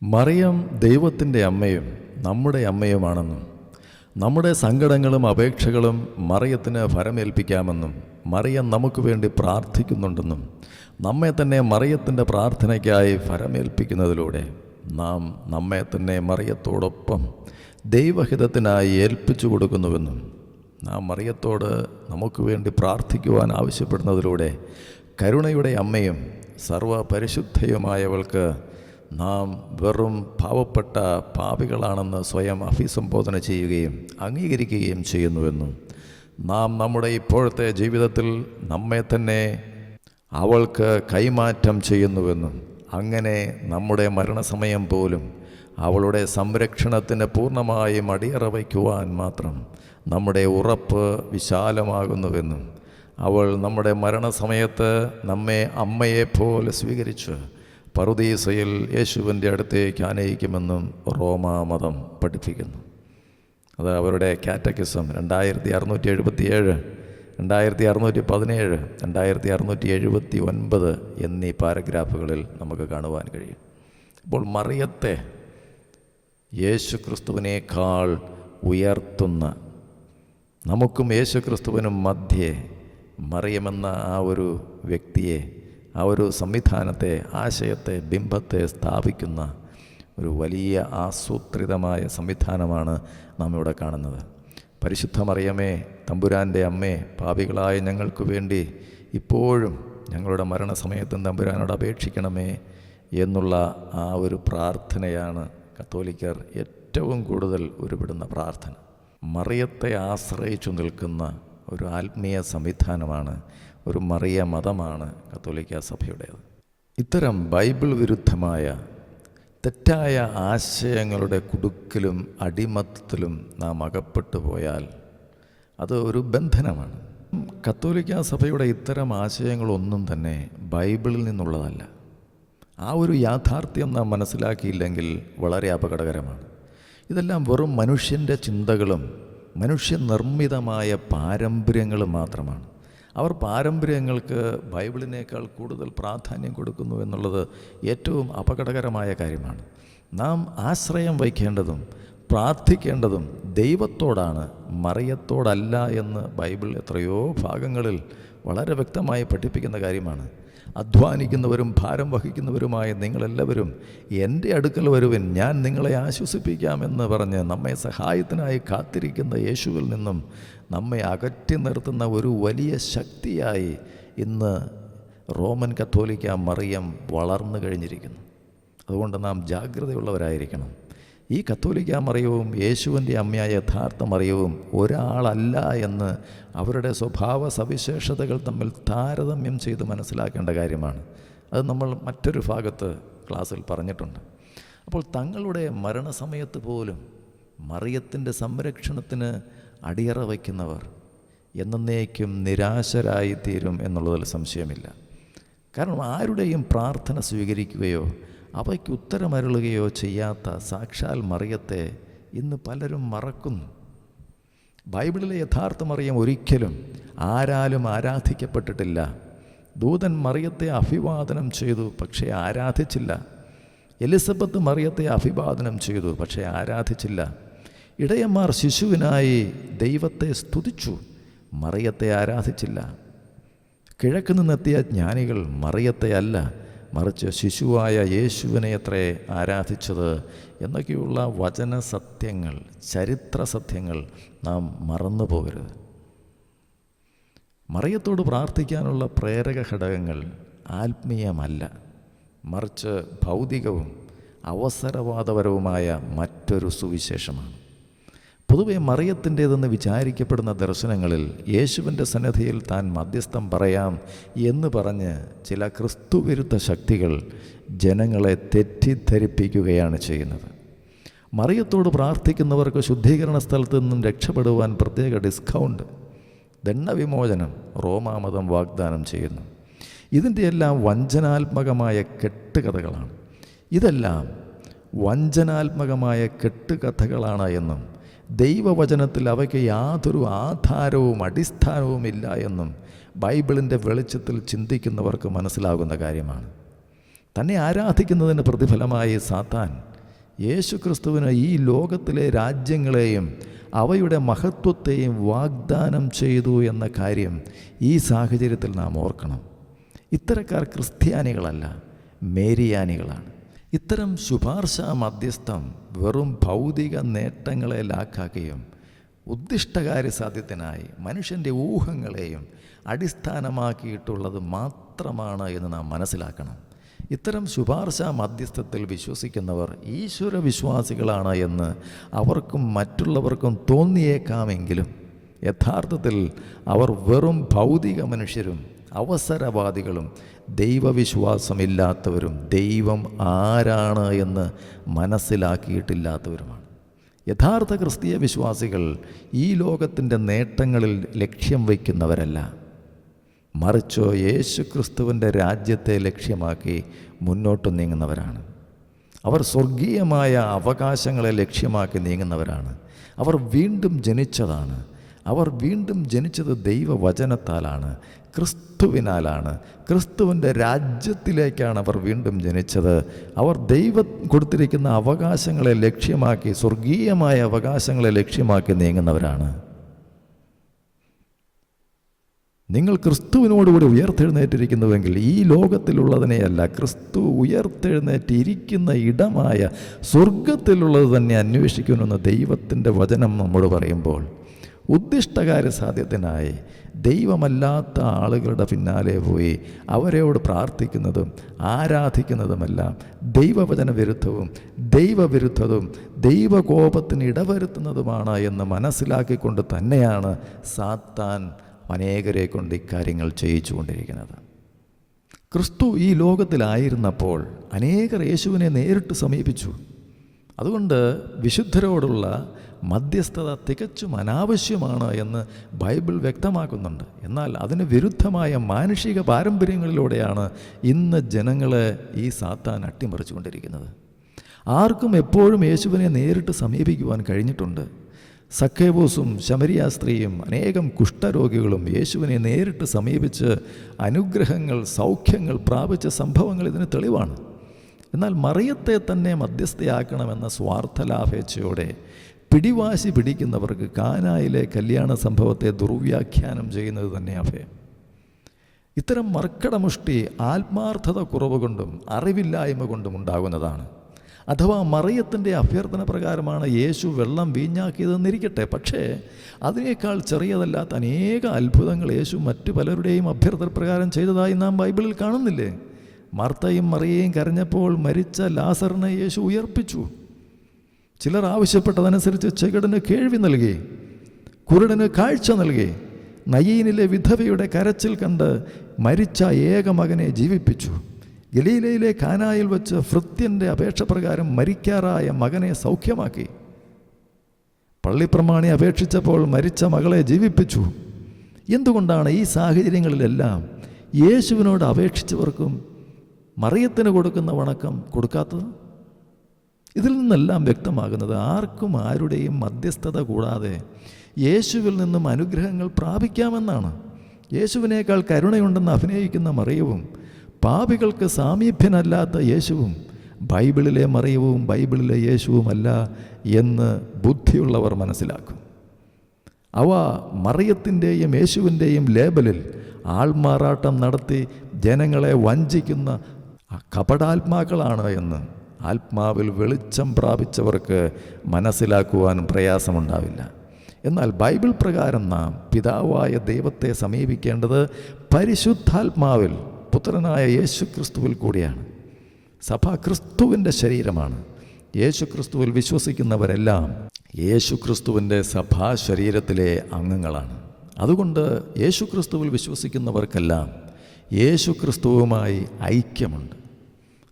മറിയം ദൈവത്തിൻ്റെ അമ്മയും നമ്മുടെ അമ്മയുമാണെന്നും നമ്മുടെ സങ്കടങ്ങളും അപേക്ഷകളും മറിയത്തിന് ഫലമേൽപ്പിക്കാമെന്നും മറിയം നമുക്ക് വേണ്ടി പ്രാർത്ഥിക്കുന്നുണ്ടെന്നും നമ്മെ തന്നെ മറിയത്തിൻ്റെ പ്രാർത്ഥനയ്ക്കായി ഫലമേൽപ്പിക്കുന്നതിലൂടെ നാം നമ്മെ തന്നെ മറിയത്തോടൊപ്പം ദൈവഹിതത്തിനായി ഏൽപ്പിച്ചു കൊടുക്കുന്നുവെന്നും നാം മറിയത്തോട് നമുക്ക് വേണ്ടി പ്രാർത്ഥിക്കുവാൻ ആവശ്യപ്പെടുന്നതിലൂടെ കരുണയുടെ അമ്മയും സർവപരിശുദ്ധയുമായവൾക്ക് നാം വെറും പാവപ്പെട്ട പാപികളാണെന്ന് സ്വയം അഭിസംബോധന ചെയ്യുകയും അംഗീകരിക്കുകയും ചെയ്യുന്നുവെന്നും നാം നമ്മുടെ ഇപ്പോഴത്തെ ജീവിതത്തിൽ നമ്മെ തന്നെ അവൾക്ക് കൈമാറ്റം ചെയ്യുന്നുവെന്നും അങ്ങനെ നമ്മുടെ മരണസമയം പോലും അവളുടെ സംരക്ഷണത്തിന് പൂർണ്ണമായും അടിയറ വയ്ക്കുവാൻ മാത്രം നമ്മുടെ ഉറപ്പ് വിശാലമാകുന്നുവെന്നും അവൾ നമ്മുടെ മരണസമയത്ത് നമ്മെ അമ്മയെപ്പോലെ സ്വീകരിച്ച് പറുദീസയിൽ യേശുവിൻ്റെ അടുത്തേക്ക് ആനയിക്കുമെന്നും റോമാമതം പഠിപ്പിക്കുന്നു. അത് അവരുടെ കാറ്റക്കിസം 2677, 2617, 2679 എന്നീ പാരഗ്രാഫുകളിൽ നമുക്ക് കാണുവാൻ കഴിയും. അപ്പോൾ മറിയത്തെ യേശു ക്രിസ്തുവിനേക്കാൾ ഉയർത്തുന്ന, നമുക്കും യേശു ക്രിസ്തുവിനും മധ്യേ മറിയമെന്ന ആ ഒരു വ്യക്തിയെ, ആ ഒരു സംവിധാനത്തെ, ആശയത്തെ, ബിംബത്തെ സ്ഥാപിക്കുന്ന ഒരു വലിയ ആസൂത്രിതമായ സംവിധാനമാണ് നാം ഇവിടെ കാണുന്നത്. പരിശുദ്ധ മറിയമേ, തമ്പുരാൻ്റെ അമ്മേ, പാപികളായ ഞങ്ങൾക്ക് വേണ്ടി ഇപ്പോഴും ഞങ്ങളുടെ മരണസമയത്തും തമ്പുരാനോട് അപേക്ഷിക്കണമേ എന്നുള്ള ആ ഒരു പ്രാർത്ഥനയാണ് കത്തോലിക്കർ ഏറ്റവും കൂടുതൽ ഉരുവിടുന്ന പ്രാർത്ഥന. മറിയത്തെ ആശ്രയിച്ചു നിൽക്കുന്ന ഒരു ആത്മീയ സംവിധാനമാണ്, ഒരു മറിയ മതമാണ് കത്തോലിക്ക സഭയുടേത്. ഇത്തരം ബൈബിൾ വിരുദ്ധമായ തെറ്റായ ആശയങ്ങളുടെ കുടുക്കിലും അടിമത്തത്തിലും നാം അകപ്പെട്ടു പോയാൽ അത് ഒരു ബന്ധനമാണ്. കത്തോലിക്ക സഭയുടെ ഇത്തരം ആശയങ്ങളൊന്നും തന്നെ ബൈബിളിൽ നിന്നുള്ളതല്ല. ആ ഒരു യാഥാർത്ഥ്യം നാം മനസ്സിലാക്കിയില്ലെങ്കിൽ വളരെ അപകടകരമാണ്. ഇതെല്ലാം വെറും മനുഷ്യൻ്റെ ചിന്തകളും മനുഷ്യനിർമ്മിതമായ പാരമ്പര്യങ്ങളും മാത്രമാണ്. അവർ പാരമ്പര്യങ്ങൾക്ക് ബൈബിളിനേക്കാൾ കൂടുതൽ പ്രാധാന്യം കൊടുക്കുന്നു എന്നുള്ളത് ഏറ്റവും അപകടകരമായ കാര്യമാണ്. നാം ആശ്രയം വയ്ക്കേണ്ടതും പ്രാർത്ഥിക്കേണ്ടതും ദൈവത്തോടാണ്, മറിയത്തോടല്ല എന്ന് ബൈബിൾ എത്രയോ ഭാഗങ്ങളിൽ വളരെ വ്യക്തമായി പഠിപ്പിക്കുന്ന കാര്യമാണ്. അധ്വാനിക്കുന്നവരും ഭാരം വഹിക്കുന്നവരുമായ നിങ്ങളെല്ലാവരും എൻ്റെ അടുക്കൽ വരുവിൻ, ഞാൻ നിങ്ങളെ ആശ്വസിപ്പിക്കാമെന്ന് പറഞ്ഞ് നമ്മെ സഹായത്തിനായി കാത്തിരിക്കുന്ന യേശുവിൽ നിന്നും നമ്മെ അകറ്റി നിർത്തുന്ന ഒരു വലിയ ശക്തിയായി ഇന്ന് റോമൻ കത്തോലിക്ക മറിയം വളർന്നു കഴിഞ്ഞിരിക്കുന്നു. അതുകൊണ്ട് നാം ജാഗ്രതയുള്ളവരായിരിക്കണം. ഈ കത്തോലിക്ക മറിയവും യേശുവിൻ്റെ അമ്മയായ യഥാർത്ഥ മറിയവും ഒരാളല്ല എന്ന് അവരുടെ സ്വഭാവ സവിശേഷതകൾ തമ്മിൽ താരതമ്യം ചെയ്ത് മനസ്സിലാക്കേണ്ട കാര്യമാണ്. അത് നമ്മൾ മറ്റൊരു ഭാഗത്ത് ക്ലാസ്സിൽ പറഞ്ഞിട്ടുണ്ട്. അപ്പോൾ തങ്ങളുടെ മരണസമയത്ത് പോലും മറിയത്തിൻ്റെ സംരക്ഷണത്തിന് അടിയറ വയ്ക്കുന്നവർ എന്നേക്കും നിരാശരായിത്തീരും എന്നുള്ളതിൽ സംശയമില്ല. കാരണം ആരുടെയും പ്രാർത്ഥന സ്വീകരിക്കുകയോ അവയ്ക്ക് ഉത്തരമരുളുകയോ ചെയ്യാത്ത സാക്ഷാൽ മറിയത്തെ ഇന്ന് പലരും മറക്കുന്നു. ബൈബിളിലെ യഥാർത്ഥ മറിയം ഒരിക്കലും ആരാലും ആരാധിക്കപ്പെട്ടിട്ടില്ല. ദൂതൻ മറിയത്തെ അഭിവാദനം ചെയ്തു, പക്ഷേ ആരാധിച്ചില്ല. എലിസബത്ത് മറിയത്തെ അഭിവാദനം ചെയ്തു, പക്ഷേ ആരാധിച്ചില്ല. ഇടയന്മാർ ശിശുവിനായി ദൈവത്തെ സ്തുതിച്ചു, മറിയത്തെ ആരാധിച്ചില്ല. കിഴക്ക് നിന്നെത്തിയ ജ്ഞാനികൾ മറിയത്തെ അല്ല, മറിച്ച് ശിശുവായ യേശുവിനെ അത്രേ ആരാധിച്ചത് എന്നൊക്കെയുള്ള വചന സത്യങ്ങൾ, ചരിത്ര സത്യങ്ങൾ നാം മറന്നു പോകരുത്. മറിയത്തോട് പ്രാർത്ഥിക്കാനുള്ള പ്രേരക ഘടകങ്ങൾ ആത്മീയമല്ല, മറിച്ച് ഭൗതികവും അവസരവാദപരവുമായ മറ്റൊരു സുവിശേഷമാണ്. പൊതുവെ മറിയത്തിൻ്റേതെന്ന് വിചാരിക്കപ്പെടുന്ന ദർശനങ്ങളിൽ യേശുവിൻ്റെ സന്നിധിയിൽ താൻ മധ്യസ്ഥം പറയാം എന്ന് പറഞ്ഞ് ചില ക്രിസ്തുവിരുദ്ധ ശക്തികൾ ജനങ്ങളെ തെറ്റിദ്ധരിപ്പിക്കുകയാണ് ചെയ്യുന്നത്. മറിയത്തോട് പ്രാർത്ഥിക്കുന്നവർക്ക് ശുദ്ധീകരണ സ്ഥലത്ത് നിന്നും രക്ഷപ്പെടുവാൻ പ്രത്യേക ഡിസ്കൗണ്ട്, ദണ്ഡവിമോചനം റോമാമതം വാഗ്ദാനം ചെയ്യുന്നു. ഇതിൻ്റെയെല്ലാം വഞ്ചനാത്മകമായ കെട്ടുകഥകളാണ്. ഇതെല്ലാം വഞ്ചനാത്മകമായ കെട്ടുകഥകളാണ് എന്നും ദൈവവചനത്തിൽ അവയ്ക്ക് യാതൊരു ആധാരവും അടിസ്ഥാനവുമില്ല എന്നും ബൈബിളിൻ്റെ വെളിച്ചത്തിൽ ചിന്തിക്കുന്നവർക്ക് മനസ്സിലാകുന്ന കാര്യമാണ്. തന്നെ ആരാധിക്കുന്നതിന് പ്രതിഫലമായി സാത്താൻ യേശു ക്രിസ്തുവിന് ഈ ലോകത്തിലെ രാജ്യങ്ങളെയും അവയുടെ മഹത്വത്തെയും വാഗ്ദാനം ചെയ്തു എന്ന കാര്യം ഈ സാഹചര്യത്തിൽ നാം ഓർക്കണം. ഇത്തരക്കാർ ക്രിസ്ത്യാനികളല്ല, മേരിയാനികളാണ്. ഇത്തരം ശുപാർശ മധ്യസ്ഥം വെറും ഭൗതിക നേട്ടങ്ങളെ ലാക്കാക്കുകയും ഉദ്ദിഷ്ടകാര്യസാധ്യത്തിനായി മനുഷ്യൻ്റെ ഊഹങ്ങളെയും അടിസ്ഥാനമാക്കിയിട്ടുള്ളത് മാത്രമാണ് എന്ന് നാം മനസ്സിലാക്കണം. ഇത്തരം ശുപാർശ മധ്യസ്ഥത്തിൽ വിശ്വസിക്കുന്നവർ ഈശ്വര വിശ്വാസികളാണ് എന്ന് അവർക്കും മറ്റുള്ളവർക്കും തോന്നിയേക്കാമെങ്കിലും യഥാർത്ഥത്തിൽ അവർ വെറും ഭൗതിക മനുഷ്യരും അവസരവാദികളും ദൈവവിശ്വാസമില്ലാത്തവരും ദൈവം ആരാണ് എന്ന് മനസ്സിലാക്കിയിട്ടില്ലാത്തവരുമാണ്. യഥാർത്ഥ ക്രിസ്തീയ വിശ്വാസികൾ ഈ ലോകത്തിൻ്റെ നേട്ടങ്ങളിൽ ലക്ഷ്യം വയ്ക്കുന്നവരല്ല, മറിച്ച് യേശു ക്രിസ്തുവിൻ്റെ രാജ്യത്തെ ലക്ഷ്യമാക്കി മുന്നോട്ട് നീങ്ങുന്നവരാണ്. അവർ സ്വർഗീയമായ അവകാശങ്ങളെ ലക്ഷ്യമാക്കി നീങ്ങുന്നവരാണ്. അവർ വീണ്ടും ജനിച്ചതാണ്. അവർ വീണ്ടും ജനിച്ചത് ദൈവവചനത്താലാണ്, ക്രിസ്തുവിനാലാണ്. ക്രിസ്തുവിൻ്റെ രാജ്യത്തിലേക്കാണ് അവർ വീണ്ടും ജനിച്ചത്. അവർ ദൈവം കൊടുത്തിരിക്കുന്ന അവകാശങ്ങളെ ലക്ഷ്യമാക്കി, സ്വർഗീയമായ അവകാശങ്ങളെ ലക്ഷ്യമാക്കി നീങ്ങുന്നവരാണ്. നിങ്ങൾ ക്രിസ്തുവിനോടുകൂടി ഉയർത്തെഴുന്നേറ്റിരിക്കുന്നുവെങ്കിൽ ഈ ലോകത്തിലുള്ളതിനെയല്ല, ക്രിസ്തു ഉയർത്തെഴുന്നേറ്റിരിക്കുന്ന ഇടമായ സ്വർഗത്തിലുള്ളത് തന്നെ അന്വേഷിക്കുമെന്ന് ദൈവത്തിൻ്റെ വചനം നമ്മോട് പറയുമ്പോൾ, ഉദ്ദിഷ്ടകാര്യ സാധ്യത്തിനായി ദൈവമല്ലാത്ത ആളുകളുടെ പിന്നാലെ പോയി അവരോട് പ്രാർത്ഥിക്കുന്നതും ആരാധിക്കുന്നതുമെല്ലാം ദൈവവചന വിരുദ്ധവും ദൈവവിരുദ്ധവും ദൈവകോപത്തിന് ഇടവരുത്തുന്നതുമാണ് എന്ന് മനസ്സിലാക്കിക്കൊണ്ട് തന്നെയാണ് സാത്താൻ അനേകരെ കൊണ്ട് ഇക്കാര്യങ്ങൾ ചെയ്യിച്ചു കൊണ്ടിരിക്കുന്നത്. ക്രിസ്തു ഈ ലോകത്തിലായിരുന്നപ്പോൾ അനേകർ യേശുവിനെ നേരിട്ട് സമീപിച്ചു. അതുകൊണ്ട് വിശുദ്ധരോടുള്ള മധ്യസ്ഥത തികച്ചും അനാവശ്യമാണ് എന്ന് ബൈബിൾ വ്യക്തമാക്കുന്നുണ്ട്. എന്നാൽ അതിന് വിരുദ്ധമായ മാനുഷിക പാരമ്പര്യങ്ങളിലൂടെയാണ് ഇന്ന് ജനങ്ങളെ ഈ സാത്താൻ അട്ടിമറിച്ചു കൊണ്ടിരിക്കുന്നത്. ആർക്കും എപ്പോഴും യേശുവിനെ നേരിട്ട് സമീപിക്കുവാൻ കഴിഞ്ഞിട്ടുണ്ട്. സക്കേവൂസും ശമരിയ സ്ത്രീയും അനേകം കുഷ്ഠരോഗികളും യേശുവിനെ നേരിട്ട് സമീപിച്ച് അനുഗ്രഹങ്ങൾ, സൗഖ്യങ്ങൾ പ്രാപിച്ച സംഭവങ്ങൾ ഇതിന് തെളിവാണ്. എന്നാൽ മറിയത്തെ തന്നെ മധ്യസ്ഥയാക്കണമെന്ന സ്വാർത്ഥലാഭേച്ഛയോടെ പിടിവാശി പിടിക്കുന്നവർക്ക് കാനായിലെ കല്യാണ സംഭവത്തെ ദുർവ്യാഖ്യാനം ചെയ്യുന്നത് തന്നെ അഭയം. ഇത്തരം മർക്കടമുഷ്ടി ആത്മാർത്ഥത കുറവ് കൊണ്ടും അറിവില്ലായ്മ കൊണ്ടും ഉണ്ടാകുന്നതാണ്. അഥവാ മറിയത്തിൻ്റെ അഭ്യർത്ഥന പ്രകാരമാണ് യേശു വെള്ളം വീഞ്ഞാക്കിയതെന്നിരിക്കട്ടെ, പക്ഷേ അതിനേക്കാൾ ചെറിയതല്ലാത്ത അനേക അത്ഭുതങ്ങൾ യേശു മറ്റു പലരുടെയും അഭ്യർത്ഥന പ്രകാരം ചെയ്തതായി നാം ബൈബിളിൽ കാണുന്നില്ലേ? മാർത്തയും മറിയയും കരഞ്ഞപ്പോൾ മരിച്ച ലാസറിനെ യേശു ഉയർപ്പിച്ചു. ചിലർ ആവശ്യപ്പെട്ടതനുസരിച്ച് ചെകിടന് കേൾവി നൽകി, കുരുടന് കാഴ്ച നൽകി. നയീനിലെ വിധവയുടെ കരച്ചിൽ കണ്ട് മരിച്ച ഏക മകനെ ജീവിപ്പിച്ചു. ഗലീലയിലെ കാനായിൽ വെച്ച് ഭൃത്യൻ്റെ അപേക്ഷ പ്രകാരം മരിക്കാറായ മകനെ സൗഖ്യമാക്കി. പള്ളിപ്രമാണി അപേക്ഷിച്ചപ്പോൾ മരിച്ച മകളെ ജീവിപ്പിച്ചു. എന്തുകൊണ്ടാണ് ഈ സാഹചര്യങ്ങളിലെല്ലാം യേശുവിനോട് അപേക്ഷിച്ചവർക്കും മറിയത്തിന് കൊടുക്കുന്ന വണക്കം കൊടുക്കാത്തത്? ഇതിൽ നിന്നെല്ലാം വ്യക്തമാകുന്നത് ആർക്കും ആരുടെയും മധ്യസ്ഥത കൂടാതെ യേശുവിൽ നിന്നും അനുഗ്രഹങ്ങൾ പ്രാപിക്കാമെന്നാണ്. യേശുവിനേക്കാൾ കരുണയുണ്ടെന്ന് അഭിനയിക്കുന്ന മറിയവും പാപികൾക്ക് സാമീപ്യനല്ലാത്ത യേശുവും ബൈബിളിലെ മറിയവും ബൈബിളിലെ യേശുവുമല്ല എന്ന് ബുദ്ധിയുള്ളവർ മനസ്സിലാക്കും. അവ മറിയത്തിൻ്റെയും യേശുവിൻ്റെയും ലേബലിൽ ആൾമാറാട്ടം നടത്തി ജനങ്ങളെ വഞ്ചിക്കുന്ന കപടാത്മാക്കളാണ് എന്ന് ആത്മാവിൽ വെളിച്ചം പ്രാപിച്ചവർക്ക് മനസ്സിലാക്കുവാൻ പ്രയാസമുണ്ടാവില്ല. എന്നാൽ ബൈബിൾ പ്രകാരം നാം പിതാവായ ദൈവത്തെ സമീപിക്കേണ്ടത് പരിശുദ്ധാത്മാവിൽ പുത്രനായ യേശു ക്രിസ്തുവിൽ കൂടിയാണ്. സഭ ക്രിസ്തുവിൻ്റെ ശരീരമാണ്. യേശു ക്രിസ്തുവിൽ വിശ്വസിക്കുന്നവരെല്ലാം യേശു ക്രിസ്തുവിൻ്റെ സഭാ ശരീരത്തിലെ അംഗങ്ങളാണ്. അതുകൊണ്ട് യേശു ക്രിസ്തുവിൽ വിശ്വസിക്കുന്നവർക്കെല്ലാം യേശു ക്രിസ്തുവുമായി ഐക്യമുണ്ട്.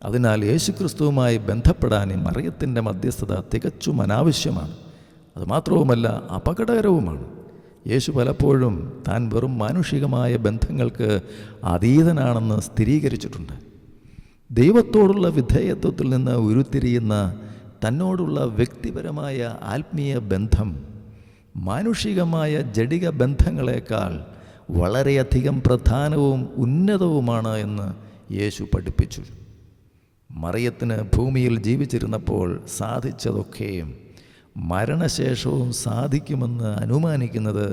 അതിനാൽ യേശു ക്രിസ്തുവുമായി ബന്ധപ്പെടാൻ മറിയത്തിൻ്റെ മധ്യസ്ഥത തികച്ചും അനാവശ്യമാണ്. അതുമാത്രവുമല്ല, അപകടകരവുമാണ്. യേശു പലപ്പോഴും താൻ വെറും മാനുഷികമായ ബന്ധങ്ങൾക്ക് അതീതനാണെന്ന് സ്ഥിരീകരിച്ചിട്ടുണ്ട്. ദൈവത്തോടുള്ള വിധേയത്വത്തിൽ നിന്ന് ഉരുത്തിരിയുന്ന തന്നോടുള്ള വ്യക്തിപരമായ ആത്മീയ ബന്ധം മാനുഷികമായ ജഡിക ബന്ധങ്ങളെക്കാൾ വളരെയധികം പ്രധാനവും ഉന്നതവുമാണ് എന്ന് യേശു പഠിപ്പിച്ചു. മറിയത്തിന് ഭൂമിയിൽ ജീവിച്ചിരുന്നപ്പോൾ സാധിച്ചതൊക്കെയും മരണശേഷവും സാധിക്കുമെന്ന് അനുമാനിക്കുന്നത്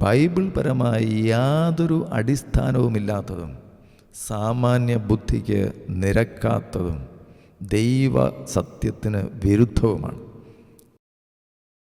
ബൈബിൾ പരമായി യാതൊരു അടിസ്ഥാനവുമില്ലാത്തതും സാമാന്യ ബുദ്ധിക്ക് നിരക്കാത്തതും ദൈവ സത്യത്തിന് വിരുദ്ധവുമാണ്.